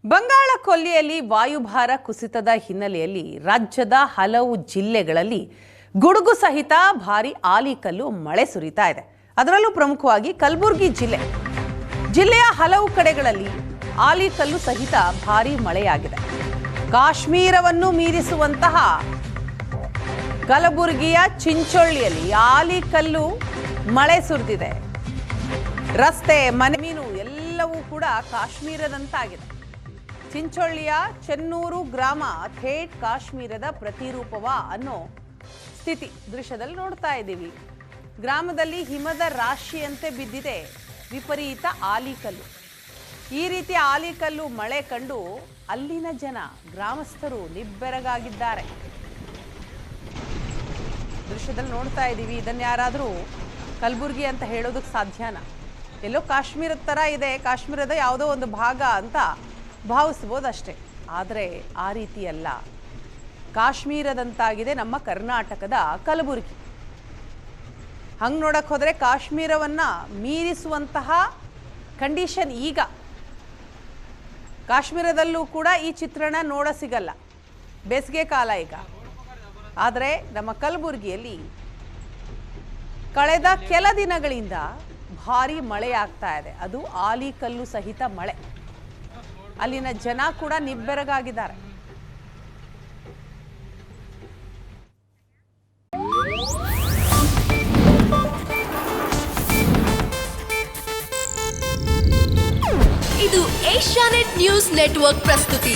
ಬಂಗಾಳ ಕೊಲ್ಲಿಯಲ್ಲಿ ವಾಯುಭಾರ ಕುಸಿತದ ಹಿನ್ನೆಲೆಯಲ್ಲಿ ರಾಜ್ಯದ ಹಲವು ಜಿಲ್ಲೆಗಳಲ್ಲಿ ಗುಡುಗು ಸಹಿತ ಭಾರಿ ಆಲಿಕಲ್ಲು ಮಳೆ ಸುರಿತಾ ಇದೆ. ಅದರಲ್ಲೂ ಪ್ರಮುಖವಾಗಿ ಕಲಬುರಗಿ ಜಿಲ್ಲೆಯ ಹಲವು ಕಡೆಗಳಲ್ಲಿ ಆಲಿಕಲ್ಲು ಸಹಿತ ಭಾರಿ ಮಳೆಯಾಗಿದೆ. ಕಾಶ್ಮೀರವನ್ನು ಮೀರಿಸುವಂತಹ ಕಲಬುರಗಿಯ ಚಿಂಚೋಳಿಯಲ್ಲಿ ಆಲಿಕಲ್ಲು ಮಳೆ ಸುರಿದಿದೆ. ರಸ್ತೆ, ಮನೆ ಎಲ್ಲವೂ ಕೂಡ ಕಾಶ್ಮೀರದಂತಾಗಿದೆ. ಚಿಂಚೋಳಿಯ ಚೆನ್ನೂರು ಗ್ರಾಮ ಥೇಟ್ ಕಾಶ್ಮೀರದ ಪ್ರತಿರೂಪವ ಅನ್ನೋ ಸ್ಥಿತಿ ದೃಶ್ಯದಲ್ಲಿ ನೋಡ್ತಾ ಇದ್ದೀವಿ. ಗ್ರಾಮದಲ್ಲಿ ಹಿಮದ ರಾಶಿಯಂತೆ ಬಿದ್ದಿದೆ ವಿಪರೀತ ಆಲಿಕಲ್ಲು. ಈ ರೀತಿ ಆಲಿಕಲ್ಲು ಮಳೆ ಕಂಡು ಅಲ್ಲಿನ ಜನ, ಗ್ರಾಮಸ್ಥರು ನಿಬ್ಬೆರಗಾಗಿದ್ದಾರೆ. ದೃಶ್ಯದಲ್ಲಿ ನೋಡ್ತಾ ಇದ್ದೀವಿ. ಇದನ್ನು ಯಾರಾದರೂ ಕಲಬುರಗಿ ಅಂತ ಹೇಳೋದಕ್ಕೆ ಸಾಧ್ಯನಾ? ಎಲ್ಲೋ ಕಾಶ್ಮೀರದ ಥರ ಇದೆ, ಕಾಶ್ಮೀರದ ಯಾವುದೋ ಒಂದು ಭಾಗ ಅಂತ ಭಾವಿಸ್ಬೋದಷ್ಟೇ. ಆದರೆ ಆ ರೀತಿ ಅಲ್ಲ. ಕಾಶ್ಮೀರದಂತಾಗಿದೆ ನಮ್ಮ ಕರ್ನಾಟಕದ ಕಲಬುರಗಿ. ಹಂಗೆ ನೋಡಕ್ಕೆ ಹೋದರೆ ಕಾಶ್ಮೀರವನ್ನು ಮೀರಿಸುವಂತಹ ಕಂಡೀಷನ್ ಈಗ. ಕಾಶ್ಮೀರದಲ್ಲೂ ಕೂಡ ಈ ಚಿತ್ರಣ ನೋಡ ಸಿಗಲ್ಲ, ಬೇಸಿಗೆ ಕಾಲ ಈಗ. ಆದರೆ ನಮ್ಮ ಕಲಬುರಗಿಯಲ್ಲಿ ಕಳೆದ ಕೆಲ ದಿನಗಳಿಂದ ಭಾರಿ ಮಳೆ ಆಗ್ತಾ ಇದೆ. ಅದು ಆಲಿಕಲ್ಲು ಸಹಿತ ಮಳೆ. ಅಲ್ಲಿನ ಜನ ಕೂಡ ನಿಬ್ಬೆರಗಾಗಿದ್ದಾರೆ. ಇದು ಏಷ್ಯಾನೆಟ್ ನ್ಯೂಸ್ ನೆಟ್ವರ್ಕ್ ಪ್ರಸ್ತುತಿ.